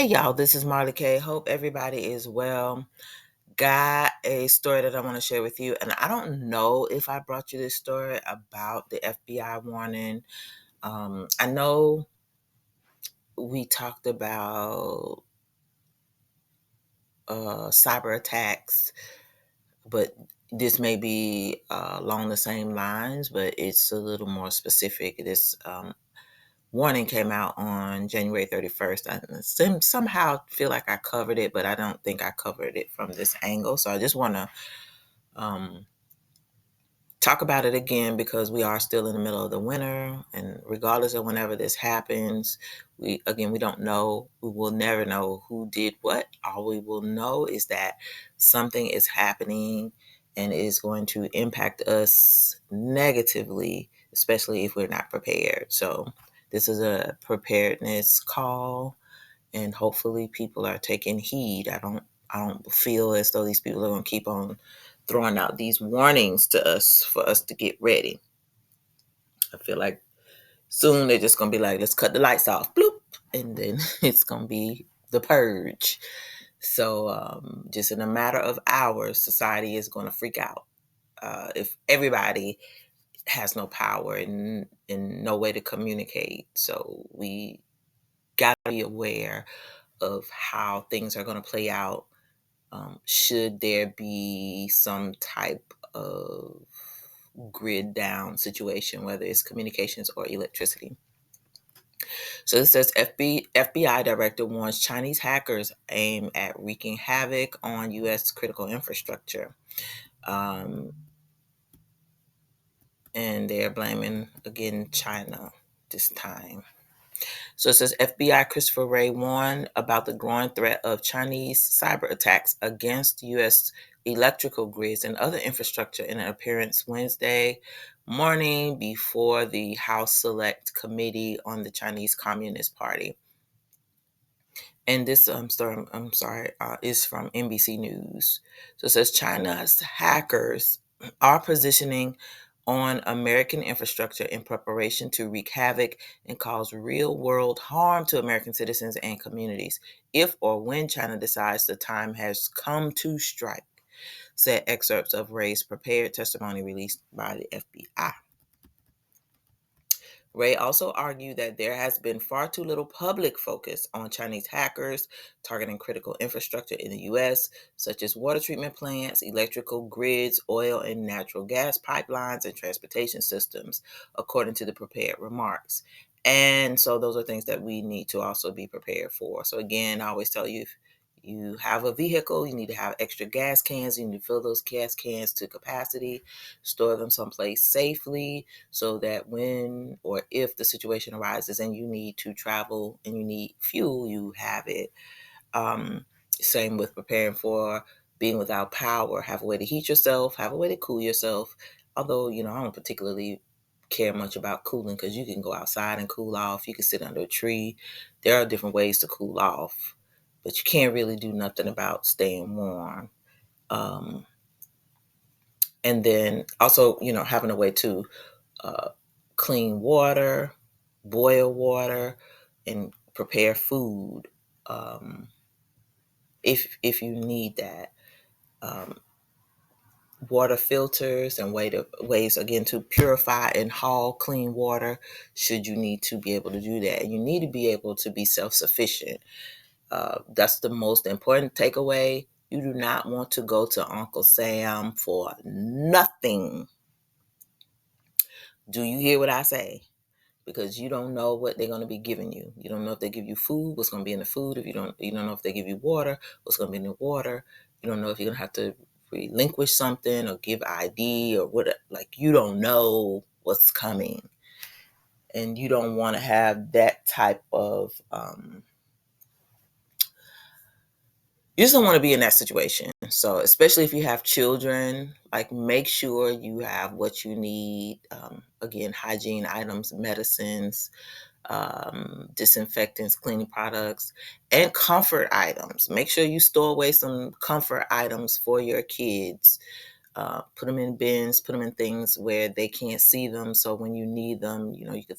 Hey y'all, this is Marley K. Hope everybody is well. Got a story that I want to share with you, and I don't know if I brought you this story about the FBI warning. I know we talked about cyber attacks, but this may be along the same lines, but it's a little more specific. This warning came out on January 31st. I somehow feel like I covered it, but I don't think I covered it from this angle. So I just want to um, talk about it again because we are still in the middle of the winter. And regardless of whenever this happens, we don't know. We will never know who did what. All we will know is that something is happening and is going to impact us negatively, especially if we're not prepared. So this is a preparedness call, and hopefully people are taking heed. I don't feel as though these people are going to keep on throwing out these warnings to us for us to get ready. I feel like soon they're just going to be like, let's cut the lights off, bloop, and then it's going to be the purge. So just in a matter of hours, society is going to freak out. If everybody has no power and no way to communicate. So we got to be aware of how things are going to play out. Should there be some type of grid down situation, whether it's communications or electricity. So it says FBI director warns Chinese hackers aim at wreaking havoc on U.S. critical infrastructure. Um, and they're blaming, again, China this time. So it says FBI Christopher Wray warned about the growing threat of Chinese cyber attacks against U.S. electrical grids and other infrastructure in an appearance Wednesday morning before the House Select Committee on the Chinese Communist Party. And this story, is from NBC News. So it says China's hackers are positioning on American infrastructure in preparation to wreak havoc and cause real-world harm to American citizens and communities if or when China decides the time has come to strike, said excerpts of Ray's prepared testimony released by the FBI. Ray also argued that there has been far too little public focus on Chinese hackers targeting critical infrastructure in the U.S., such as water treatment plants, electrical grids, oil and natural gas pipelines, and transportation systems, according to the prepared remarks. And so those are things that we need to also be prepared for. So again, I always tell you, if you have a vehicle, you need to have extra gas cans. You need to fill those gas cans to capacity, store them someplace safely, so that when or if the situation arises and you need to travel and you need fuel, you have it. Same with preparing for being without power. Have a way to heat yourself, have a way to cool yourself. Although, I don't particularly care much about cooling because you can go outside and cool off. You can sit under a tree. There are different ways to cool off, but you can't really do nothing about staying warm. And then also, having a way to uh, clean water, boil water, and prepare food if you need that. Um, Water filters and ways again to purify and haul clean water should you need to be able to do that. And you need to be able to be self-sufficient. That's the most important takeaway. You do not want to go to Uncle Sam for nothing. Do you hear what I say? Because you don't know what they're going to be giving you. You don't know if they give you food, what's going to be in the food. If you don't know if they give you water, what's going to be in the water. You don't know if you're going to have to relinquish something or give ID or what. Like, you don't know what's coming, and you don't want to have that type of. You just don't want to be in that situation. So, especially if you have children, like, make sure you have what you need. Again, hygiene items, medicines, disinfectants, cleaning products, and comfort items. Make sure you store away some comfort items for your kids. Put them in bins, put them in things where they can't see them. So when you need them, you can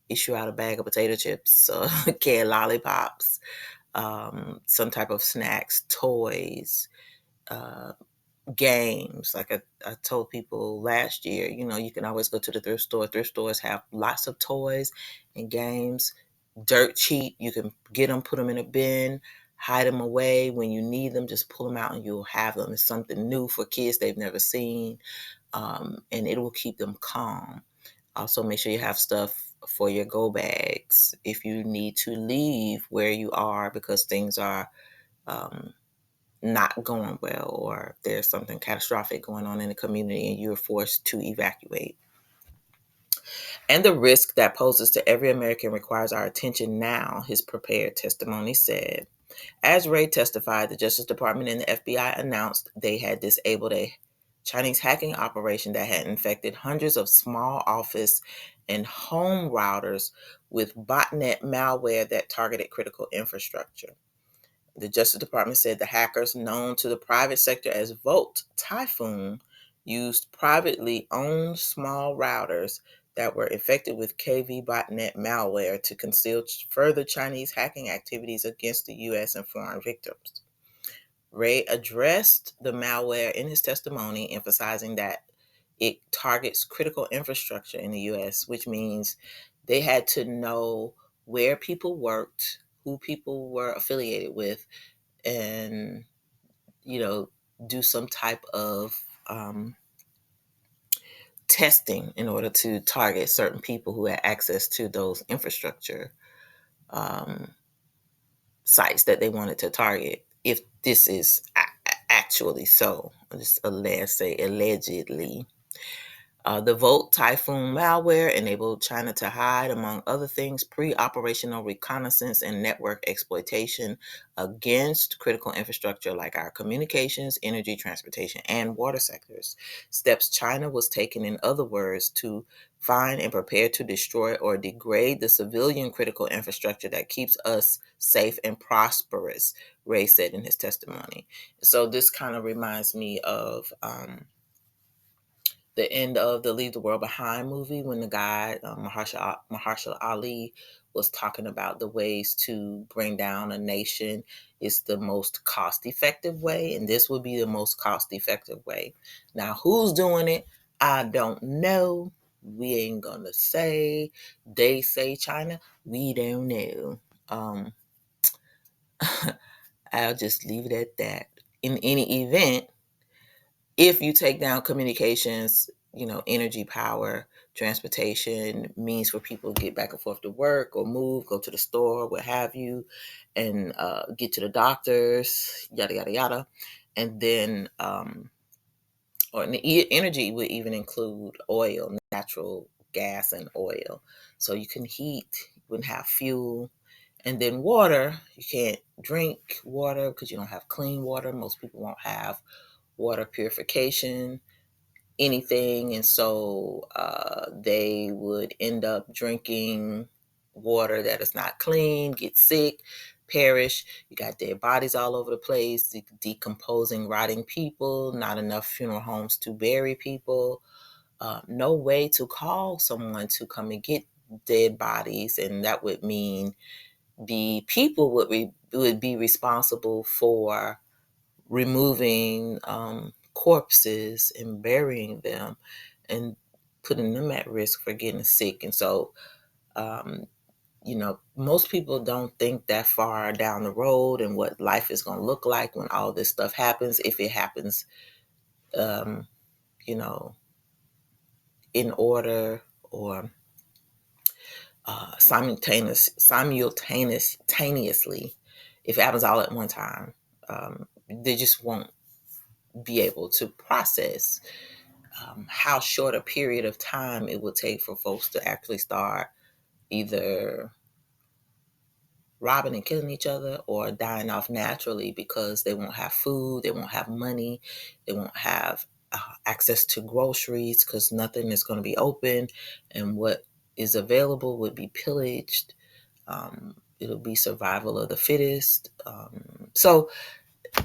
issue out a bag of potato chips or canned lollipops. some type of snacks, toys, uh, games. Like I told people last year, you can always go to the thrift store. Thrift stores have lots of toys and games, dirt cheap. You can get them, put them in a bin, hide them away. When you need them, just pull them out and you'll have them. It's something new for kids they've never seen, and it will keep them calm. Also, make sure you have stuff for your go bags if you need to leave where you are because things are um, not going well, or there's something catastrophic going on in the community and you're forced to evacuate. And the risk that poses to every American requires our attention now, his prepared testimony said. As Ray testified, the Justice Department and the FBI announced they had disabled a Chinese hacking operation that had infected hundreds of small office and home routers with botnet malware that targeted critical infrastructure. The Justice Department said the hackers, known to the private sector as Volt Typhoon, used privately owned small routers that were infected with KV botnet malware to conceal further Chinese hacking activities against the U.S. and foreign victims. Ray addressed the malware in his testimony, emphasizing that it targets critical infrastructure in the U.S., which means they had to know where people worked, who people were affiliated with, and do some type of testing in order to target certain people who had access to those infrastructure um, sites that they wanted to target. If this is actually so, just say allegedly. The Volt Typhoon malware enabled China to hide, among other things, pre-operational reconnaissance and network exploitation against critical infrastructure like our communications, energy, transportation, and water sectors. Steps China was taking, in other words, to find and prepare to destroy or degrade the civilian critical infrastructure that keeps us safe and prosperous, Ray said in his testimony. So this kind of reminds me of the end of the Leave the World Behind movie when the guy, Mahershala Ali, was talking about the ways to bring down a nation is the most cost-effective way, and this would be the most cost-effective way. Now, who's doing it? I don't know. We ain't gonna say. They say China. We don't know. I'll just leave it at that. In any event, if you take down communications, energy, power, transportation, means for people to get back and forth to work or move, go to the store, what have you, and get to the doctors, yada, yada, yada. And then, or energy would even include oil, natural gas and oil. So you can heat, you wouldn't have fuel. And then water, you can't drink water because you don't have clean water. Most people won't have water purification, anything. And so they would end up drinking water that is not clean, get sick, perish. You got dead bodies all over the place, decomposing, rotting people, not enough funeral homes to bury people, no way to call someone to come and get dead bodies. And that would mean the people would be responsible for removing corpses and burying them and putting them at risk for getting sick. And so, most people don't think that far down the road and what life is going to look like when all this stuff happens, if it happens, um, you know, in order or simultaneously. If it happens all at one time, they just won't be able to process how short a period of time it would take for folks to actually start either robbing and killing each other or dying off naturally because they won't have food, they won't have money, they won't have access to groceries because nothing is going to be open, and what is available would be pillaged. It'll be survival of the fittest. So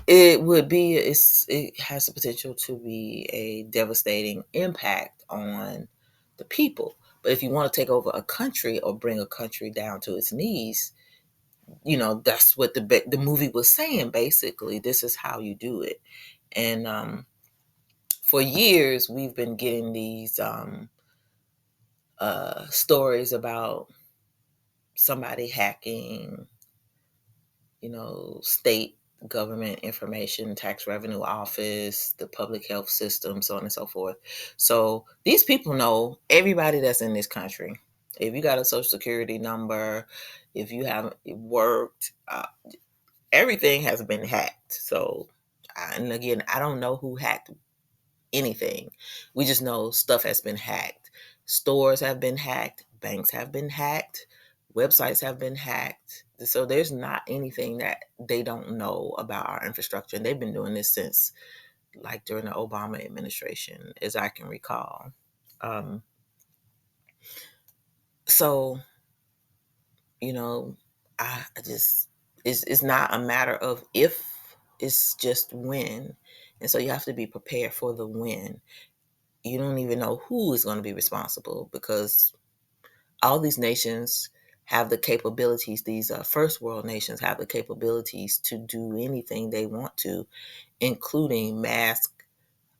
it has the potential to be a devastating impact on the people. But if you want to take over a country or bring a country down to its knees, that's what the movie was saying. Basically, this is how you do it. And for years, we've been getting these stories about somebody hacking, state government information, tax revenue office, the public health system, so on and so forth. So these people know everybody that's in this country. If you got a social security number, if you haven't worked, everything has been hacked. So, and again, I don't know who hacked anything. We just know stuff has been hacked. Stores have been hacked. Banks have been hacked. Websites have been hacked. So there's not anything that they don't know about our infrastructure. And they've been doing this since like during the Obama administration, as I can recall. Um, so, you know, I just, it's not a matter of if, it's just when. And so you have to be prepared for the when. You don't even know who is going to be responsible, because all these nations have the capabilities, these first world nations have the capabilities to do anything they want to, including mask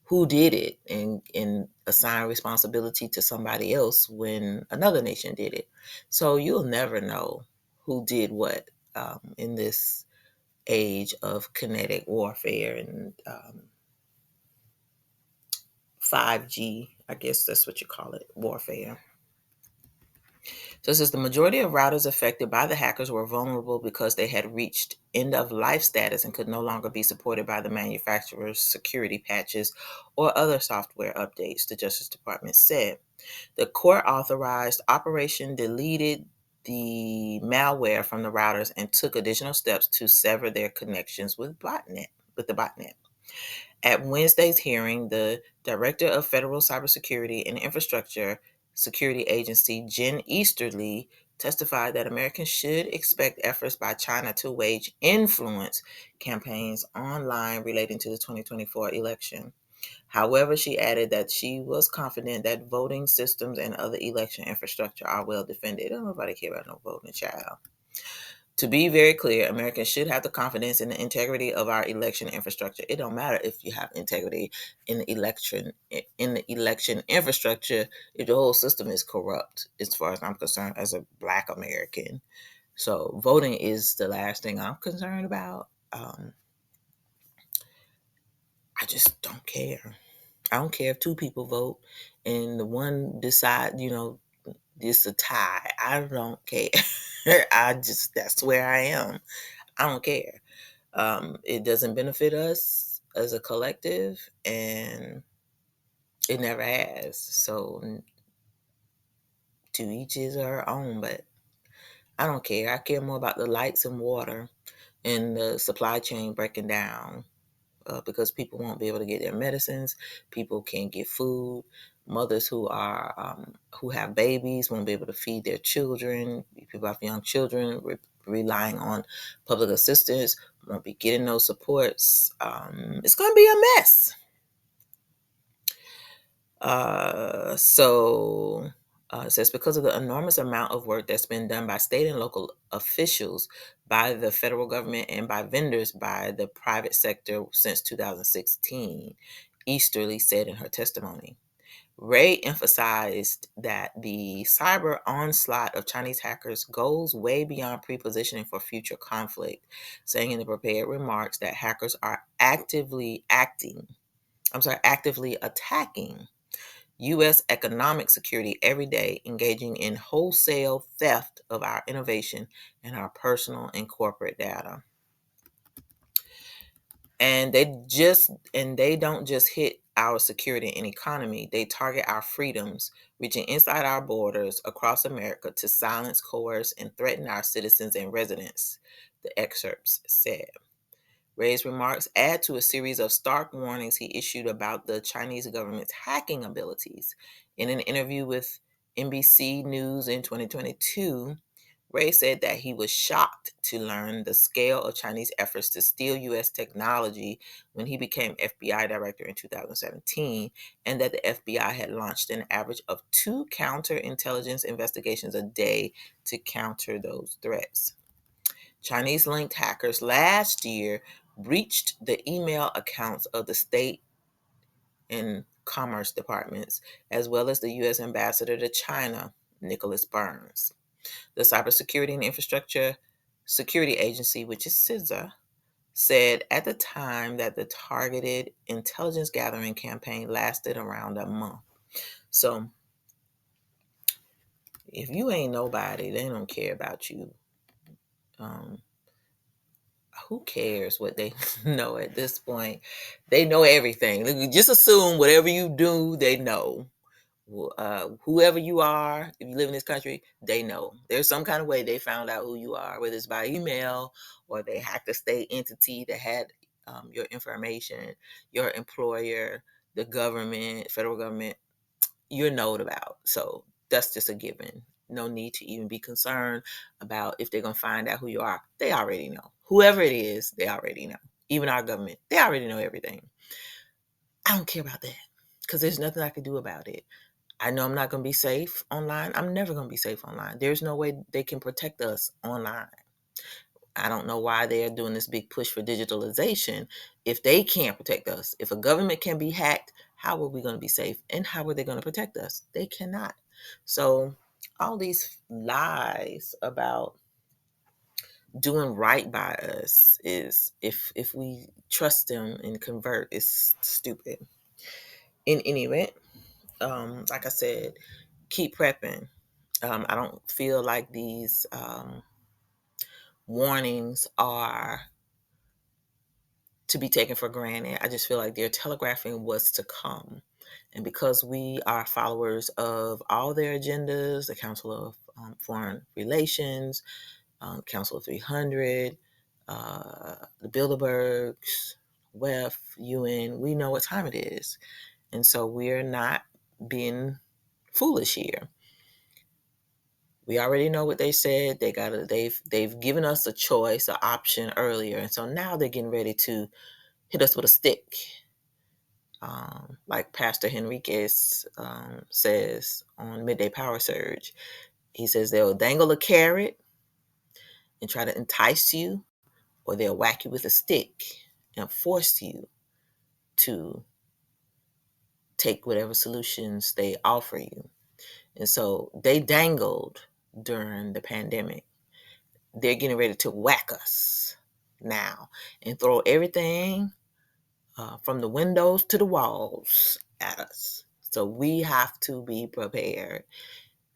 who did it and assign responsibility to somebody else when another nation did it. So you'll never know who did what in this age of kinetic warfare and 5G, I guess that's what you call it, warfare. So it says the majority of routers affected by the hackers were vulnerable because they had reached end of life status and could no longer be supported by the manufacturer's security patches or other software updates, the Justice Department said. The court authorized Operation deleted the malware from the routers and took additional steps to sever their connections with the botnet. At Wednesday's hearing, the Director of Federal Cybersecurity and Infrastructure Security Agency, Jen Easterly, testified that Americans should expect efforts by China to wage influence campaigns online relating to the 2024 election. However, she added that she was confident that voting systems and other election infrastructure are well defended. Don't nobody care about no voting, child. To be very clear, Americans should have the confidence in the integrity of our election infrastructure. It don't matter if you have integrity in the election infrastructure if the whole system is corrupt, as far as I'm concerned, as a Black American. So voting is the last thing I'm concerned about. I just don't care. I don't care if two people vote and the one decide, it's a tie. I don't care. That's where I am. I don't care. It doesn't benefit us as a collective, and it never has. So to each his or her own, but I don't care. I care more about the lights and water and the supply chain breaking down, because people won't be able to get their medicines. People can't get food. Mothers who have babies won't be able to feed their children. People have young children relying on public assistance won't be getting those supports. It's going to be a mess. It says because of the enormous amount of work that's been done by state and local officials, by the federal government, and by vendors by the private sector since 2016, Easterly said in her testimony. Ray emphasized that the cyber onslaught of Chinese hackers goes way beyond pre-positioning for future conflict, saying in the prepared remarks that hackers are actively attacking U.S. economic security every day, engaging in wholesale theft of our innovation and our personal and corporate data. And they don't just hit our security and economy, they target our freedoms, reaching inside our borders across America to silence, coerce, and threaten our citizens and residents, the excerpts said. Ray's remarks add to a series of stark warnings he issued about the Chinese government's hacking abilities. In an interview with NBC News in 2022, Ray said that he was shocked to learn the scale of Chinese efforts to steal U.S. technology when he became FBI director in 2017, and that the FBI had launched an average of 2 counterintelligence investigations a day to counter those threats. Chinese linked hackers last year breached the email accounts of the state and commerce departments, as well as the U.S. ambassador to China, Nicholas Burns. The Cybersecurity and Infrastructure Security Agency, which is CISA, said at the time that the targeted intelligence gathering campaign lasted around a month. So if you ain't nobody, they don't care about you. Who cares what they know at this point? They know everything. Just assume whatever you do, they know. Whoever you are, if you live in this country, they know. There's some kind of way they found out who you are, whether it's by email or they hacked a state entity that had your information, your employer, the government, federal government, you're known about. So that's just a given. No need to even be concerned about if they're going to find out who you are. They already know. Whoever it is, they already know. Even our government, they already know everything. I don't care about that because there's nothing I can do about it. I know I'm not going to be safe online. I'm never going to be safe online. There's no way they can protect us online. I don't know why they are doing this big push for digitalization if they can't protect us. If a government can be hacked, how are we going to be safe? And how are they going to protect us? They cannot. So all these lies about doing right by us is, if we trust them and convert, is stupid. In any event, like I said, keep prepping. I don't feel like these warnings are to be taken for granted. I just feel like they're telegraphing what's to come. And because we are followers of all their agendas, the Council of Foreign Relations, Council of 300, the Bilderbergs, WEF, UN, we know what time it is. And so we're not being foolish here. We already know what they said. They've given us a choice, an option earlier. And so now they're getting ready to hit us with a stick. Like Pastor Henriquez says on Midday Power Surge. He says they'll dangle a carrot and try to entice you, or they'll whack you with a stick and force you to take whatever solutions they offer you. And so they dangled during the pandemic. They're getting ready to whack us now and throw everything from the windows to the walls at us. So we have to be prepared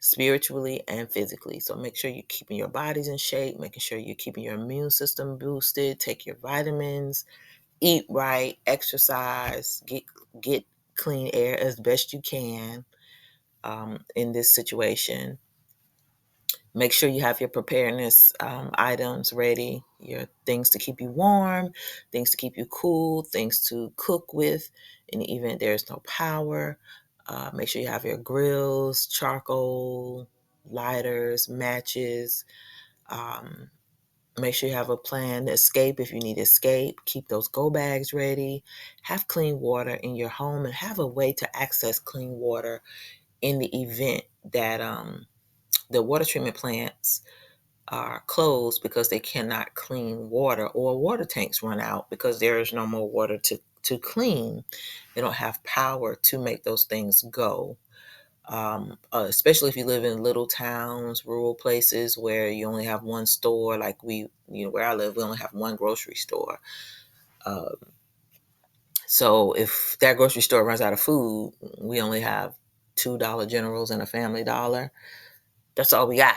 spiritually and physically. So make sure you're keeping your bodies in shape, making sure you're keeping your immune system boosted, take your vitamins, eat right, exercise, get clean air as best you can in this situation. Make sure you have your preparedness items ready, your things to keep you warm, things to keep you cool, things to cook with in the event there's no power. Make sure you have your grills, charcoal, lighters, matches. Make sure you have a plan to escape if you need to escape. Keep those go bags ready. Have clean water in your home and have a way to access clean water in the event that the water treatment plants are closed because they cannot clean water, or water tanks run out because there is no more water to clean. They don't have power to make those things go. Especially if you live in little towns, rural places where you only have one store, like where I live, we only have one grocery store. So if that grocery store runs out of food, we only have $2 Generals and a Family Dollar. That's all we got.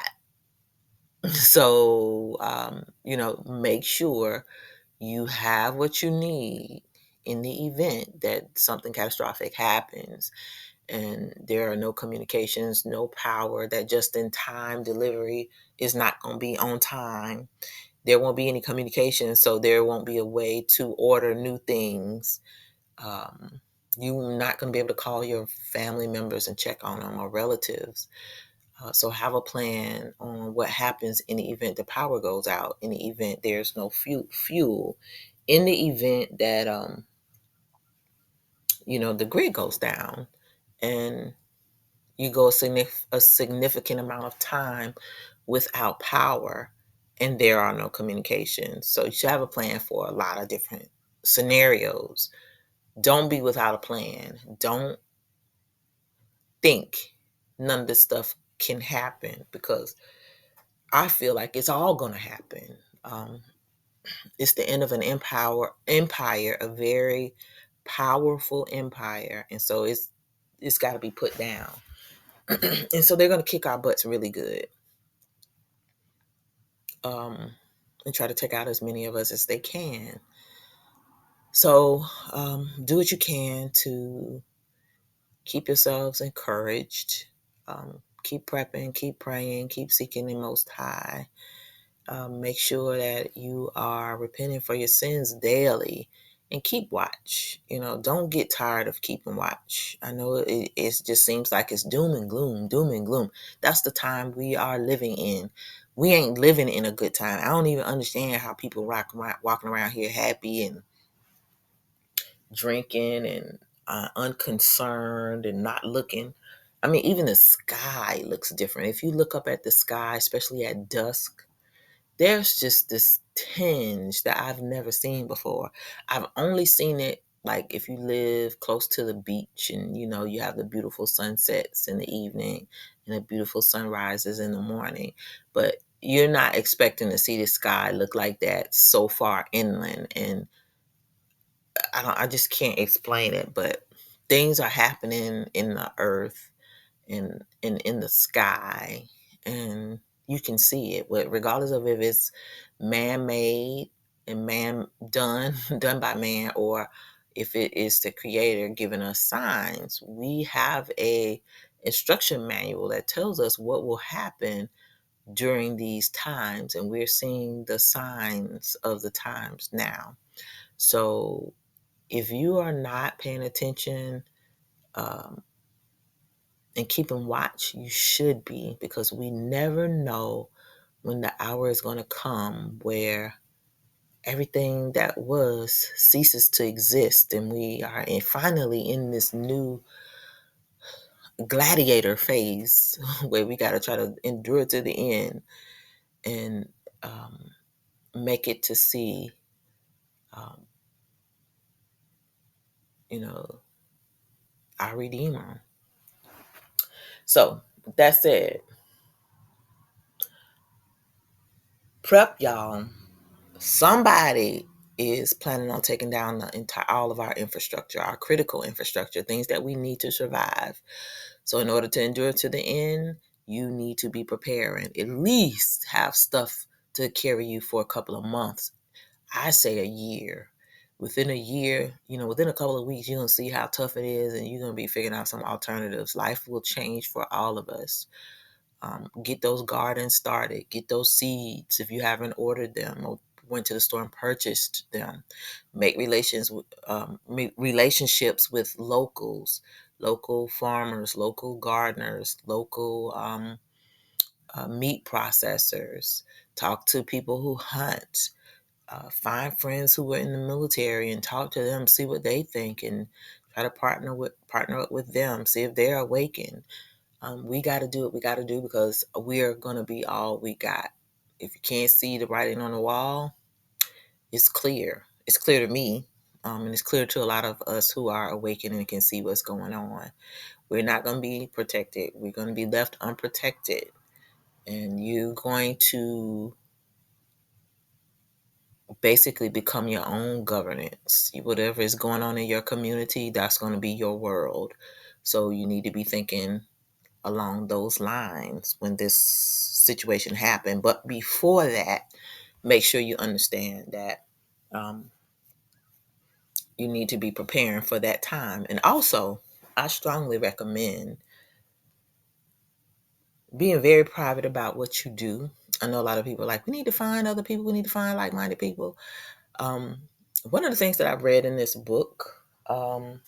So, make sure you have what you need in the event that something catastrophic happens and there are no communications, no power, that just in time delivery is not going to be on time. There won't be any communication, so there won't be a way to order new things. You're not going to be able to call your family members and check on them, or relatives. So have a plan on what happens in the event the power goes out, in the event there's no fuel, in the event that the grid goes down, and you go a significant amount of time without power, and there are no communications. So you should have a plan for a lot of different scenarios. Don't be without a plan. Don't think none of this stuff can happen, because I feel like it's all going to happen. It's the end of an empire, a very powerful empire, and so it's got to be put down. And so they're going to kick our butts really good, and try to take out as many of us as they can. So do what you can to keep yourselves encouraged. Keep prepping, keep praying, keep seeking the Most High. Make sure that you are repenting for your sins daily, and keep watch. Don't get tired of keeping watch. I know it just seems like it's doom and gloom, doom and gloom. That's the time we are living in. We ain't living in a good time. I don't even understand how people walking around here happy and drinking and unconcerned and not looking. I mean, even the sky looks different. If you look up at the sky, especially at dusk, there's just this tinge that I've never seen before. I've only seen it like if you live close to the beach, and you have the beautiful sunsets in the evening and the beautiful sunrises in the morning. But you're not expecting to see the sky look like that so far inland. And I just can't explain it, but things are happening in the earth and in the sky, and you can see it. But regardless of if it's man-made and man done done by man, or if it is the Creator giving us signs, we have a instruction manual that tells us what will happen during these times, and we're seeing the signs of the times now. So if you are not paying attention, um, and keeping watch, you should be, because we never know when the hour is going to come where everything that was ceases to exist, and we are finally in this new gladiator phase where we got to try to endure to the end, and um, make it to see, um, you know, our Redeemer. So, with that said, prep, y'all. Somebody is planning on taking down all of our infrastructure, our critical infrastructure, things that we need to survive. So in order to endure to the end, you need to be preparing. At least have stuff to carry you for a couple of months. I say a year. Within a year, within a couple of weeks, you're going to see how tough it is, and you're going to be figuring out some alternatives. Life will change for all of us. Get those gardens started. Get those seeds if you haven't ordered them or went to the store and purchased them. Make relationships with locals, local farmers, local gardeners, local meat processors. Talk to people who hunt. Find friends who were in the military and talk to them. See what they think, and try to partner up with them. See if they're awakened. We got to do what we got to do, because we are going to be all we got. If you can't see the writing on the wall, it's clear. It's clear to me, and it's clear to a lot of us who are awakened and can see what's going on. We're not going to be protected. We're going to be left unprotected. And you're going to basically become your own governance. Whatever is going on in your community, that's going to be your world. So you need to be thinking along those lines when this situation happened. But before that, make sure you understand that you need to be preparing for that time. And also, I strongly recommend being very private about what you do. I know a lot of people are like, we need to find other people, we need to find like-minded people. One of the things that I've read in this book, 1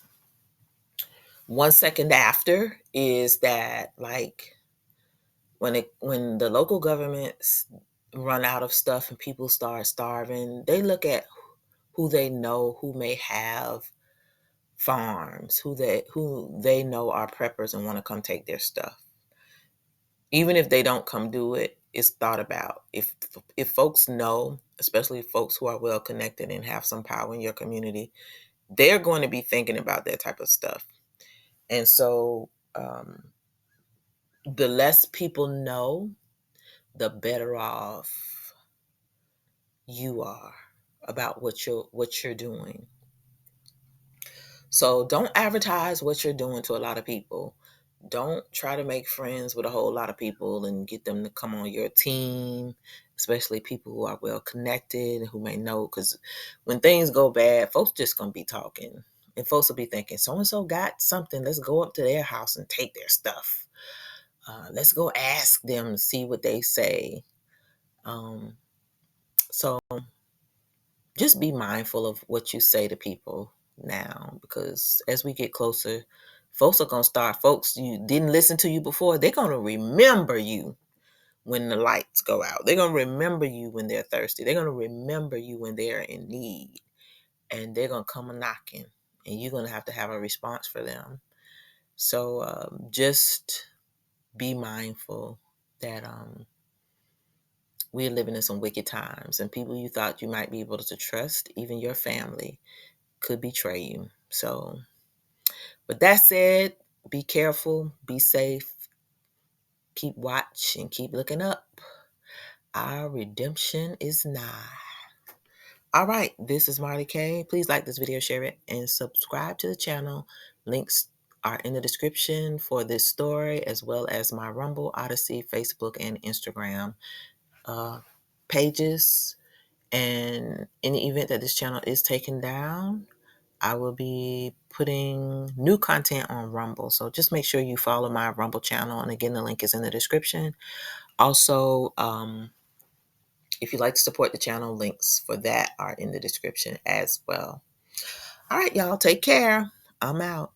second after, is that like when the local governments run out of stuff and people start starving, they look at who they know who may have farms, who they know are preppers and want to come take their stuff. Even if they don't come do it, is thought about. If folks know, especially folks who are well connected and have some power in your community, they're going to be thinking about that type of stuff. And so the less people know, the better off you are about what you're doing. So don't advertise what you're doing to a lot of people. Don't try to make friends with a whole lot of people and get them to come on your team, especially people who are well connected, who may know. Because when things go bad, folks just going to be talking. And folks will be thinking, so-and-so got something. Let's go up to their house and take their stuff. Let's go ask them to see what they say. So just be mindful of what you say to people now, because as we get closer, folks are going to start, folks you didn't listen to you before, they're going to remember you when the lights go out. They're going to remember you when they're thirsty. They're going to remember you when they're in need, and they're going to come knocking, and you're going to have a response for them. So just be mindful that we're living in some wicked times, and people you thought you might be able to trust, even your family, could betray you. So with that said, be careful, be safe, keep watch, and keep looking up. Our redemption is nigh. All right, this is Marty K. Please like this video, share it, and subscribe to the channel. Links are in the description for this story, as well as my Rumble, Odyssey, Facebook, and Instagram pages. And in the event that this channel is taken down, I will be putting new content on Rumble. So just make sure you follow my Rumble channel. And again, the link is in the description. Also, if you'd like to support the channel, links for that are in the description as well. All right, y'all, take care. I'm out.